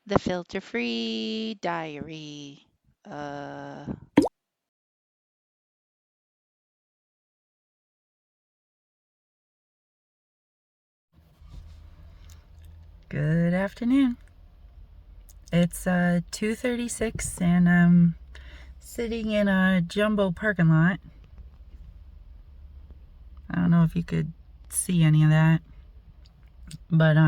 The Filter Free Diary. Uh, Good afternoon. It's 2:36 and I'm sitting in a jumbo parking lot. I don't know if you could see any of that, but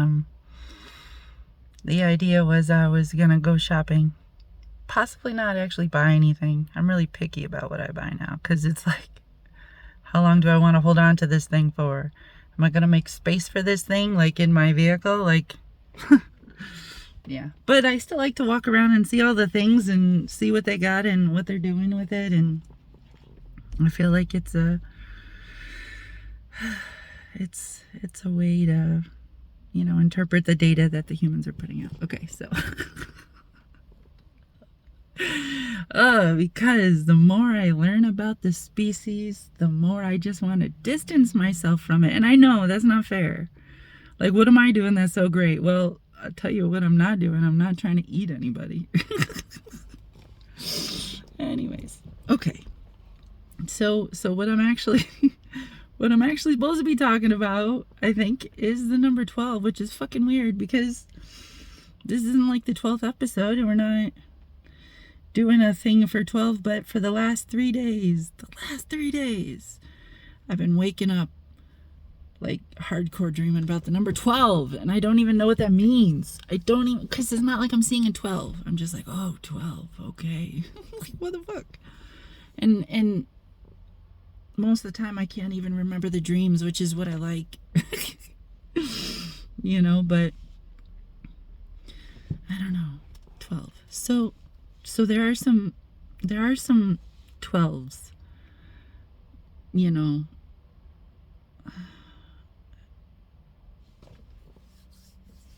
the idea was I was gonna go shopping. Possibly not actually buy anything. I'm really picky about what I buy now because it's like, how long do I want to hold on to this thing for? Am I gonna make space for this thing like in my vehicle? Like, yeah. But I still like to walk around and see all the things and see what they got and what they're doing with it, and I feel like it's a way to, interpret the data that the humans are putting out. Okay, so because the more I learn about the species, the more I just want to distance myself from it. And I know that's not fair. Like, what am I doing that's so great? Well, I'll tell you what I'm not doing. I'm not trying to eat anybody. Anyways, okay. So what I'm actually what I'm actually supposed to be talking about, I think, is the number 12, which is fucking weird because this isn't like the 12th episode and we're not doing a thing for 12, but for the last 3 days, I've been waking up like hardcore dreaming about the number 12, and I don't even know what that means. I don't even, because it's not like I'm seeing a 12. I'm just like, oh, 12, okay. Like, what the fuck? And most of the time I can't even remember the dreams, which is what I like. But I don't know. 12. So there are some 12s.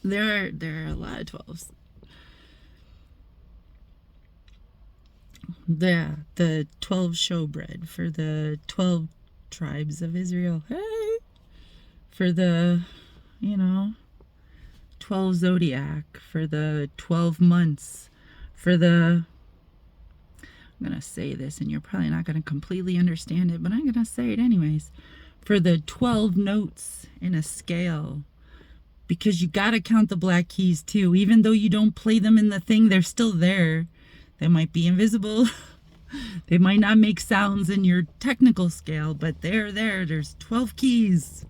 There are a lot of 12s. The 12 showbread for the 12 tribes of Israel. Hey, for the 12 zodiac, for the 12 months, for the, I'm gonna say this and you're probably not gonna completely understand it, but I'm gonna say it anyways, for the 12 notes in a scale, because you gotta count the black keys too. Even though you don't play them in the thing, they're still there. They might be invisible. They might not make sounds in your technical scale, but they're there. There's 12 keys.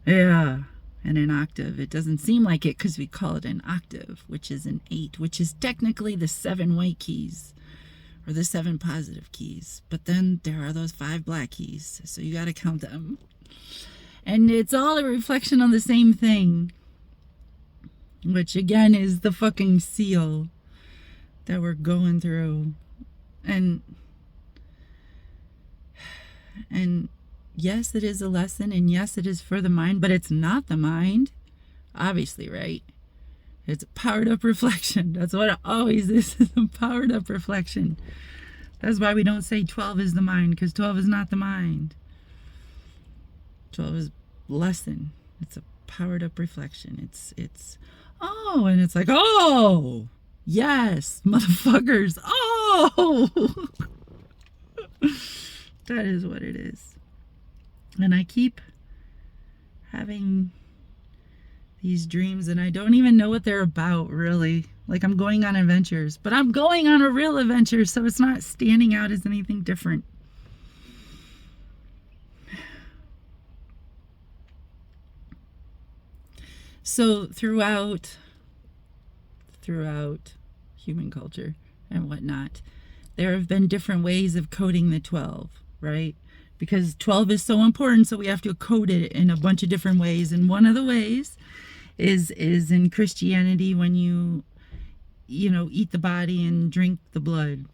Yeah. And an octave. It doesn't seem like it because we call it an octave, which is an 8, which is technically the 7 white keys or the 7 positive keys. But then there are those 5 black keys. So you got to count them. And it's all a reflection on the same thing, which again is the fucking seal that we're going through. And yes, it is a lesson, and yes, it is for the mind, but it's not the mind, obviously, right? It's a powered up reflection. That's what it always is, a powered up reflection. That's why we don't say 12 is the mind, because 12 is not the mind. 12 is lesson. It's a powered up reflection. It's oh, and it's like, oh, yes, motherfuckers. Oh, that is what it is. And I keep having these dreams and I don't even know what they're about, really. Like, I'm going on adventures, but I'm going on a real adventure, so it's not standing out as anything different. So throughout human culture and whatnot, there have been different ways of coding the 12, right? Because 12 is so important, so we have to code it in a bunch of different ways. And one of the ways is in Christianity, when you eat the body and drink the blood,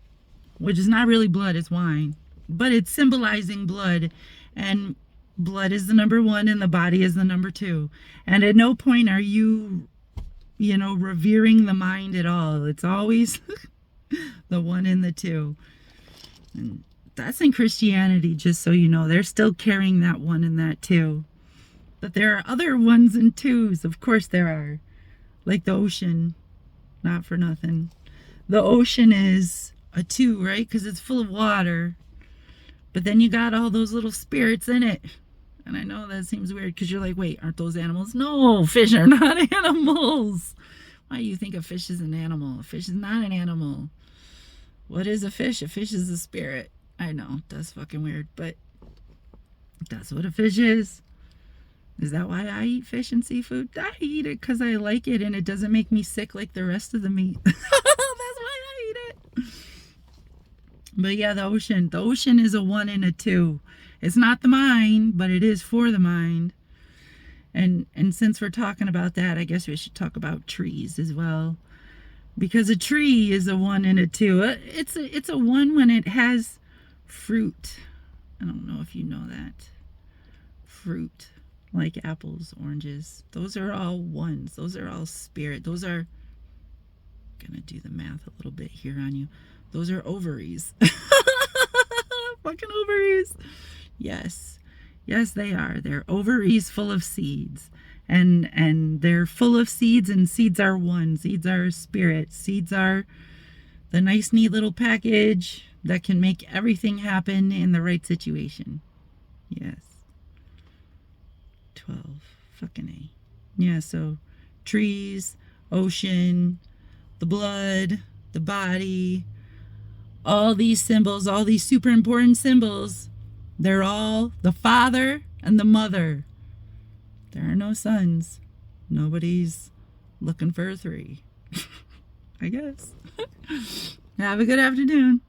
which is not really blood, it's wine, but it's symbolizing blood, and blood is the number 1 and the body is the number 2. And at no point are you revering the mind at all. It's always the 1 and the 2. And that's in Christianity, just so you know. They're still carrying that 1 and that 2. But there are other 1s and 2s. Of course there are. Like the ocean. Not for nothing. The ocean is a 2, right? Because it's full of water. But then you got all those little spirits in it. And I know that seems weird because you're like, wait, aren't those animals? No, fish are not animals. Why do you think a fish is an animal? A fish is not an animal. What is a fish? A fish is a spirit. I know, that's fucking weird, but that's what a fish is. Is that why I eat fish and seafood? I eat it because I like it and it doesn't make me sick like the rest of the meat. That's why I eat it. But yeah, the ocean. The ocean is a 1 and a 2. It's not the mind, but it is for the mind. And since we're talking about that, I guess we should talk about trees as well. Because a tree is a 1 and a 2. It's a 1 when it has fruit. I don't know if you know that. Fruit. Like apples, oranges. Those are all 1s. Those are all spirit. Those are, I'm gonna do the math a little bit here on you. Those are ovaries. Fucking ovaries. Yes. Yes, they are. They're ovaries full of seeds. And they're full of seeds, and seeds are 1. Seeds are spirit. Seeds are the nice, neat little package that can make everything happen in the right situation. Yes. 12. Fucking A. Yeah, so trees, ocean, the blood, the body, all these symbols, all these super important symbols, they're all the father and the mother. There are no sons. Nobody's looking for a 3. I guess. Have a good afternoon.